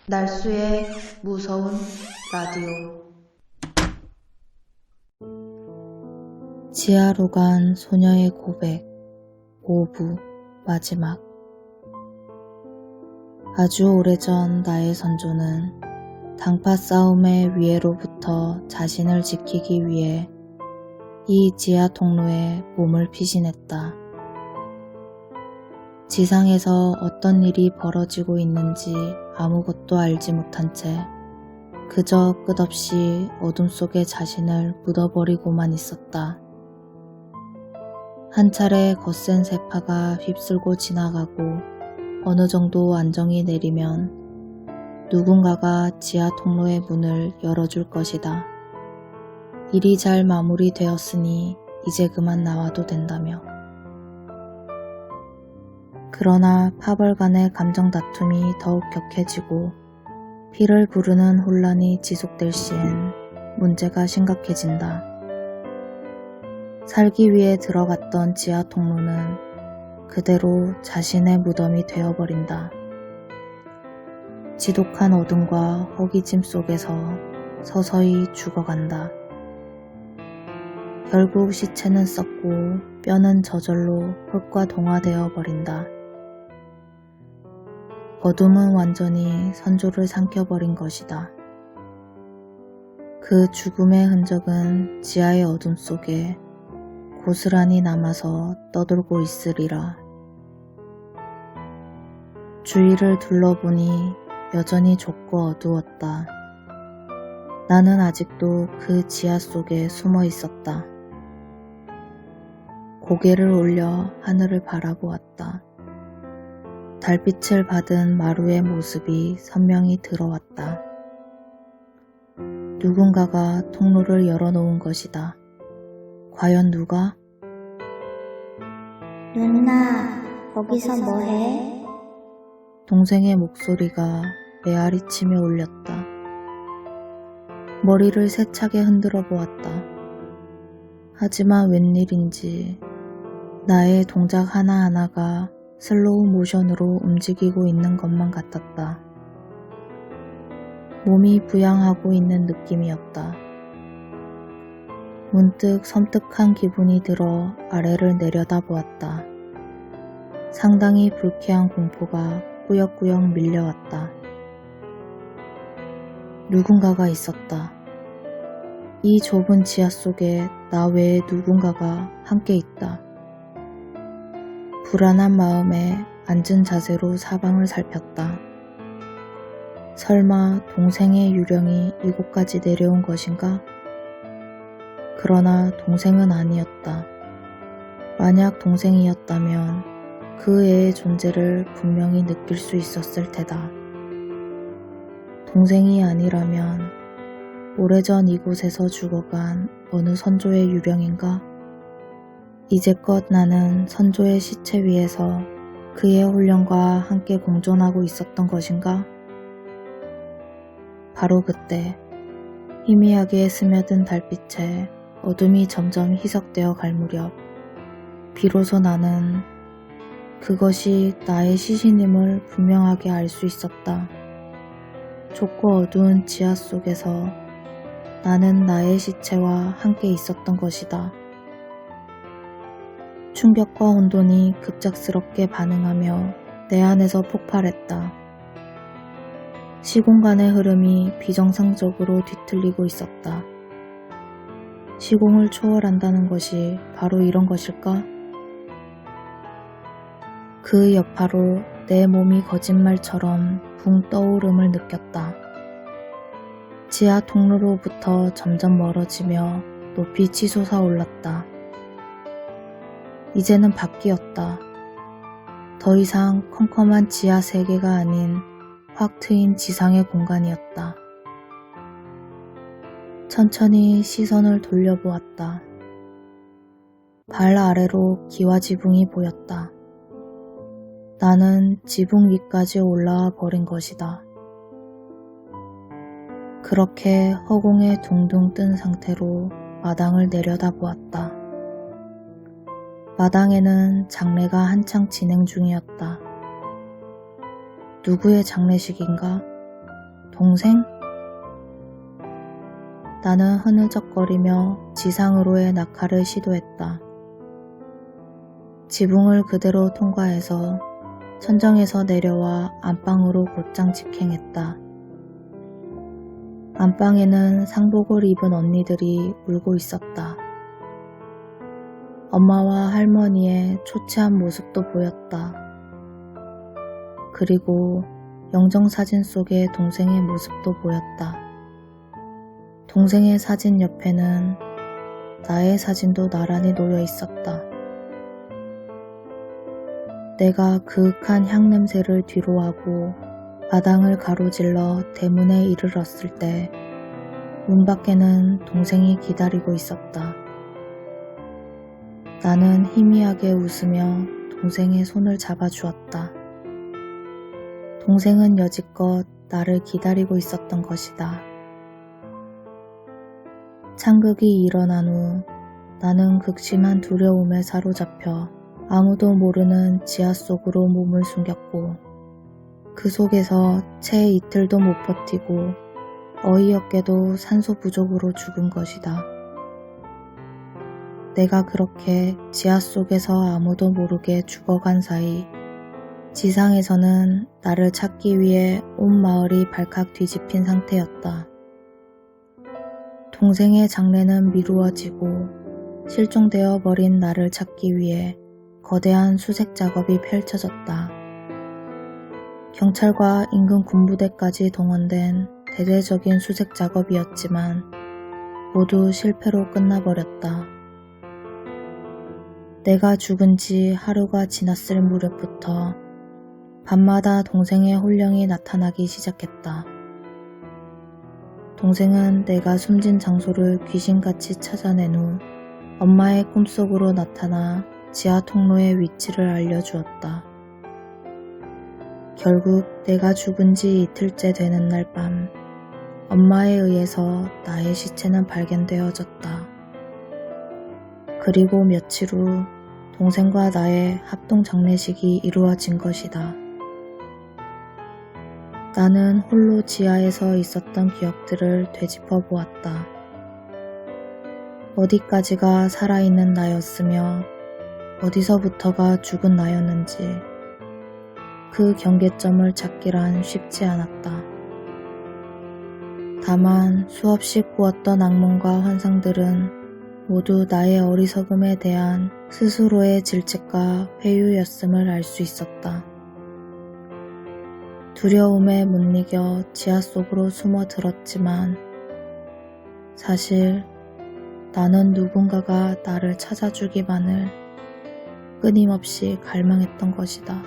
날수의 무서운 라디오. 지하로 간 소녀의 고백 5부 마지막. 아주 오래전 나의 선조는 당파 싸움의 위해로부터 자신을 지키기 위해 이 지하 통로에 몸을 피신했다. 지상에서 어떤 일이 벌어지고 있는지 아무것도 알지 못한 채 그저 끝없이 어둠 속에 자신을 묻어버리고만 있었다. 한 차례 거센 세파가 휩쓸고 지나가고 어느 정도 안정이 내리면 누군가가 지하 통로의 문을 열어줄 것이다. 일이 잘 마무리되었으니 이제 그만 나와도 된다며. 그러나 파벌 간의 감정 다툼이 더욱 격해지고 피를 부르는 혼란이 지속될 시엔 문제가 심각해진다. 살기 위해 들어갔던 지하 통로는 그대로 자신의 무덤이 되어버린다. 지독한 어둠과 허기짐 속에서 서서히 죽어간다. 결국 시체는 썩고 뼈는 저절로 흙과 동화되어 버린다. 어둠은 완전히 선조를 삼켜버린 것이다. 그 죽음의 흔적은 지하의 어둠 속에 고스란히 남아서 떠돌고 있으리라. 주위를 둘러보니 여전히 좁고 어두웠다. 나는 아직도 그 지하 속에 숨어 있었다. 고개를 올려 하늘을 바라보았다. 달빛을 받은 마루의 모습이 선명히 들어왔다. 누군가가 통로를 열어놓은 것이다. 과연 누가? 누나, 거기서 뭐해? 동생의 목소리가 메아리치며 울렸다. 머리를 세차게 흔들어 보았다. 하지만 웬일인지 나의 동작 하나하나가 슬로우 모션으로 움직이고 있는 것만 같았다. 몸이 부양하고 있는 느낌이었다. 문득 섬뜩한 기분이 들어 아래를 내려다보았다. 상당히 불쾌한 공포가 꾸역꾸역 밀려왔다. 누군가가 있었다. 이 좁은 지하 속에 나 외에 누군가가 함께 있다. 불안한 마음에 앉은 자세로 사방을 살폈다. 설마 동생의 유령이 이곳까지 내려온 것인가? 그러나 동생은 아니었다. 만약 동생이었다면 그 애의 존재를 분명히 느낄 수 있었을 테다. 동생이 아니라면 오래전 이곳에서 죽어간 어느 선조의 유령인가? 이제껏 나는 선조의 시체 위에서 그의 혼령과 함께 공존하고 있었던 것인가? 바로 그때 희미하게 스며든 달빛에 어둠이 점점 희석되어 갈 무렵 비로소 나는 그것이 나의 시신임을 분명하게 알 수 있었다. 좁고 어두운 지하 속에서 나는 나의 시체와 함께 있었던 것이다. 충격과 혼돈이 급작스럽게 반응하며 내 안에서 폭발했다. 시공간의 흐름이 비정상적으로 뒤틀리고 있었다. 시공을 초월한다는 것이 바로 이런 것일까? 그 여파로 내 몸이 거짓말처럼 붕 떠오름을 느꼈다. 지하 통로로부터 점점 멀어지며 높이 치솟아 올랐다. 이제는 밖이었다. 더 이상 컴컴한 지하 세계가 아닌 확 트인 지상의 공간이었다. 천천히 시선을 돌려보았다. 발 아래로 기와 지붕이 보였다. 나는 지붕 위까지 올라와 버린 것이다. 그렇게 허공에 둥둥 뜬 상태로 마당을 내려다보았다. 마당에는 장례가 한창 진행 중이었다. 누구의 장례식인가? 동생? 나는 흐느적거리며 지상으로의 낙하를 시도했다. 지붕을 그대로 통과해서 천정에서 내려와 안방으로 곧장 직행했다. 안방에는 상복을 입은 언니들이 울고 있었다. 엄마와 할머니의 초췌한 모습도 보였다. 그리고 영정사진 속의 동생의 모습도 보였다. 동생의 사진 옆에는 나의 사진도 나란히 놓여 있었다. 내가 그윽한 향냄새를 뒤로하고 마당을 가로질러 대문에 이르렀을 때 문 밖에는 동생이 기다리고 있었다. 나는 희미하게 웃으며 동생의 손을 잡아주었다. 동생은 여지껏 나를 기다리고 있었던 것이다. 창극이 일어난 후 나는 극심한 두려움에 사로잡혀 아무도 모르는 지하 속으로 몸을 숨겼고 그 속에서 채 이틀도 못 버티고 어이없게도 산소 부족으로 죽은 것이다. 내가 그렇게 지하 속에서 아무도 모르게 죽어간 사이 지상에서는 나를 찾기 위해 온 마을이 발칵 뒤집힌 상태였다. 동생의 장례는 미루어지고 실종되어 버린 나를 찾기 위해 거대한 수색 작업이 펼쳐졌다. 경찰과 인근 군부대까지 동원된 대대적인 수색 작업이었지만 모두 실패로 끝나버렸다. 내가 죽은 지 하루가 지났을 무렵부터 밤마다 동생의 혼령이 나타나기 시작했다. 동생은 내가 숨진 장소를 귀신같이 찾아낸 후 엄마의 꿈속으로 나타나 지하 통로의 위치를 알려주었다. 결국 내가 죽은 지 이틀째 되는 날 밤 엄마에 의해서 나의 시체는 발견되어졌다. 그리고 며칠 후 동생과 나의 합동 장례식이 이루어진 것이다. 나는 홀로 지하에서 있었던 기억들을 되짚어 보았다. 어디까지가 살아있는 나였으며 어디서부터가 죽은 나였는지 그 경계점을 찾기란 쉽지 않았다. 다만 수없이 꾸었던 악몽과 환상들은 모두 나의 어리석음에 대한 스스로의 질책과 회유였음을 알 수 있었다. 두려움에 못 이겨 지하 속으로 숨어들었지만 사실 나는 누군가가 나를 찾아주기만을 끊임없이 갈망했던 것이다.